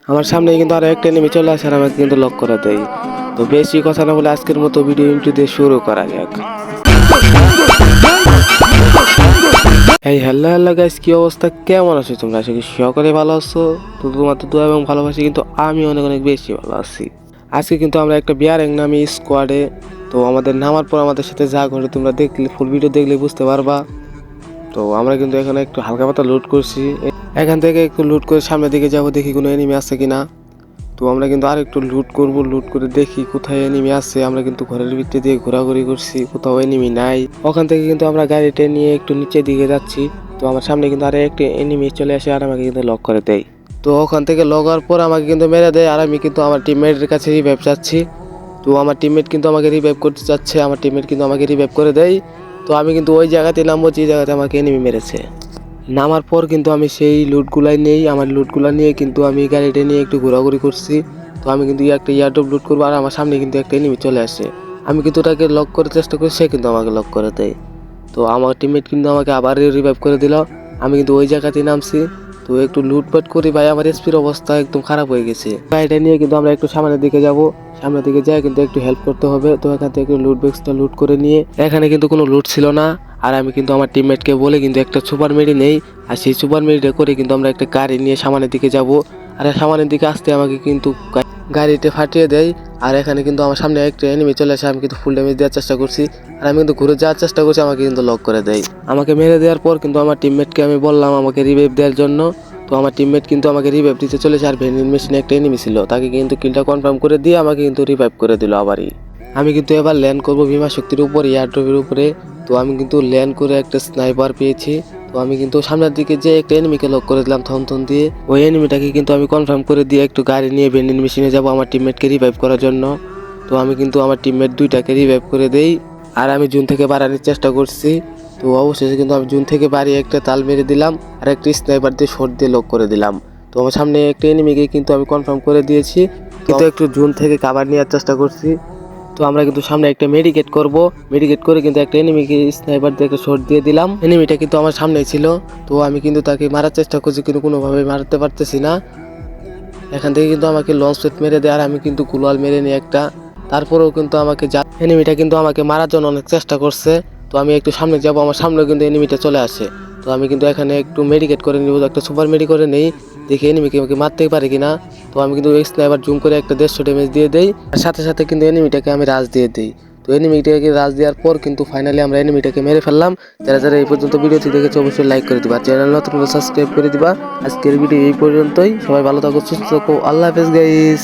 আমার সামনে কিন্তু আরো একটা এনিমি চলে আসে আর আমাকে কিন্তু লক করে দেয়। তো বেশি কথা না বলে আজকের মতো ভিডিও ইন্ট্রো দিয়ে শুরু করা যাক। এই হ্যালো হ্যালো গাইস, কি অবস্থা, কেমন আছো তোমরা? আশা করি সকলে ভালো আছো। তো তোমাদের দোয়া এবং ভালোবাসি কিন্তু আমি অনেক অনেক বেশি ভালো আছি। আজকে কিন্তু আমরা একটা বিয়ার নামি স্কোয়াডে। তো আমাদের নামার পর আমাদের সাথে যা ঘটে তোমরা দেখলে, ফুল ভিডিও দেখলে বুঝতে পারবা। তো আমরা কিন্তু এখানে একটু হালকা পাতলা লুট করছি। এখান থেকে একটু লুট করে সামনের দিকে যাবো, দেখি কোনো এনিমি আছে কিনা। তো আমরা কিন্তু আর একটু লুট করব, লুট করে দেখি কোথায় এনিমি আছে। আমরা কিন্তু ঘরের ভিতরে দিয়ে ঘোরাঘুরি করছি, কোথাও এনিমি নাই। ওখান থেকে কিন্তু আমরা গাড়িটা নিয়ে একটু নিচের দিকে যাচ্ছি। তো আমার সামনে কিন্তু আর একটা এনিমি চলে আসে আর আমাকে কিন্তু লক করে দেয়। তো ওখান থেকে লক হওয়ার পর আমাকে কিন্তু মেরে দেয় আর আমি কিন্তু আমার টিমমেটের কাছে রিভাইভ চাচ্ছি। তো আমার টিমমেট কিন্তু আমাকে রিভাইভ করতে চাচ্ছে, আমার টিমমেট কিন্তু আমাকে রিভাইভ করে দেয়। তো আমি কিন্তু ওই জায়গাতে নামবো যে জায়গাতে আমাকে এনিমি মেরেছে। নামার পর কিন্তু আমি সেই লুটগুলাই নেই, আমার লুটগুলা নিয়ে কিন্তু আমি গাড়িটা নিয়ে একটু ঘোরাঘুরি করছি। তো আমি কিন্তু একটা ইয়ারড্রপ লুট করবো আর আমার সামনে কিন্তু একটা এনিমি চলে আসে। আমি কিন্তু তাকে লক করার চেষ্টা করি, সে কিন্তু আমাকে লক করে দেয়। তো আমার টিমমেট কিন্তু আমাকে আবার রিভাইভ করে দিল। আমি কিন্তু ওই জায়গাতেই নামছি। তো একটু লুটপাট করি ভাই, আমার এসপির অবস্থা একদম খারাপ হয়ে গেছে। গাড়িটা নিয়ে কিন্তু আমরা একটু সামনের দিকে যাব, সামনের দিকে যাই কিন্তু একটু হেল্প করতে হবে। তো এখান থেকে লুট বক্সটা লুট করে নিয়ে, এখানে কিন্তু কোনো লুট ছিল না। আর আমি কিন্তু আমার টিমমেটকে বলে কিন্তু একটা সুপার মেডি নেই, আর সেই সুপার মেডিটা করে কিন্তু আমরা একটা গাড়ি নিয়ে সামনের দিকে যাব। আর সামনের দিকে আসতে আমাকে কিন্তু গাড়িতে ফাটিয়ে দেয়। আর এখানে কিন্তু আমার সামনে একটা এনিমি চলে আসে, আমি কিন্তু ফুল ড্যামেজ দেওয়ার চেষ্টা করছি আর আমি কিন্তু ঘুরে যাওয়ার চেষ্টা করছি, আমাকে কিন্তু লক করে দেয়। আমাকে মেরে দেওয়ার পর কিন্তু আমার টিমমেটকে আমি বললাম আমাকে রিভাইভ দেওয়ার জন্য। তো আমার টিমমেট কিন্তু আমাকে রিভাইভ দিতে চলেছে আর ভেন্ডিং মেশিনে একটা এনিমি ছিল, তাকে কিন্তু কিলটা কনফার্ম করে দিয়ে আমাকে কিন্তু রিভাইভ করে দিল আবারই। আমি কিন্তু এবার ল্যান্ড করবো বিমা শক্তির উপরে, এয়ারড্রপের উপরে। তো আমি কিন্তু ল্যান্ড করে একটা স্নাইপার পেয়েছি। তো আমি কিন্তু সামনের দিকে যে একটা এনিমিকে লক করে দিলাম থন দিয়ে। ওই এনিমিটাকে কিন্তু আমি কনফার্ম করে দিয়ে একটু গাড়ি নিয়ে ভেন্ডিং মেশিনে যাবো আমার টিমমেটকে রিভাইভ করার জন্য। তো আমি কিন্তু আমার টিমমেট দুইটাকে রিভাইভ করে দেই আর আমি জুন থেকে বাড়ানোর চেষ্টা করছি। তো অবশেষে কিন্তু আমি জুন থেকে বাড়িয়ে একটা তাল মেরে দিলাম আর একটা স্নাইপার দিয়ে শর্ট দিয়ে লক করে দিলাম। তো আমার সামনে একটা এনিমিকে কিন্তু আমি কনফার্ম করে দিয়েছি, কিন্তু একটু জুন থেকে কাভার নেওয়ার চেষ্টা করছি। তো আমরা কিন্তু সামনে একটা মেডিকেট করব, মেডিকেট করে কিন্তু একটা এনিমিকে স্নাইপার দিয়ে একটা শট দিয়ে দিলাম। এনিমিটা কিন্তু আমার সামনেই ছিল। তো আমি কিন্তু তাকে মারার চেষ্টা করছি কিন্তু কোনোভাবে মারতে পারতেছি না। এখান থেকে কিন্তু আমাকে লঞ্চ প্যাড মেরে দেয় আর আমি কিন্তু গুলাল মেরে নিই একটা। তারপরেও কিন্তু আমাকে এনিমিটা কিন্তু আমাকে মারার জন্য অনেক চেষ্টা করছে। তো আমি একটু সামনে যাব, আমার সামনে কিন্তু এনিমিটা চলে আসে। তো আমি কিন্তু এখানে একটু মেডিকেট করে নিব, একটা সুপার মেডি করে নেই, দেখি এনিমিকে আমাকে মারতে পারে কিনা। তো আমি কিন্তু স্নাইপার জুম করে একটা 150 ড্যামেজ দিয়ে দেই আর সাথে সাথে কিন্তু এনিমিটাকে আমি রাজ দিয়ে দিই। তো এনিমিটাকে রাজ দেওয়ার পর কিন্তু ফাইনালি আমরা এনিমিটাকে মেরে ফেললাম। যারা যারা এই পর্যন্ত ভিডিওটি দেখেছে অবশ্যই লাইক করে দিবা, চ্যানেল নতুন সাবস্ক্রাইব করে দিবা। আজকের ভিডিও এই পর্যন্তই, সবাই ভালো থাকো, সুস্থ থাকো, আল্লাহ হাফেজ গাইস।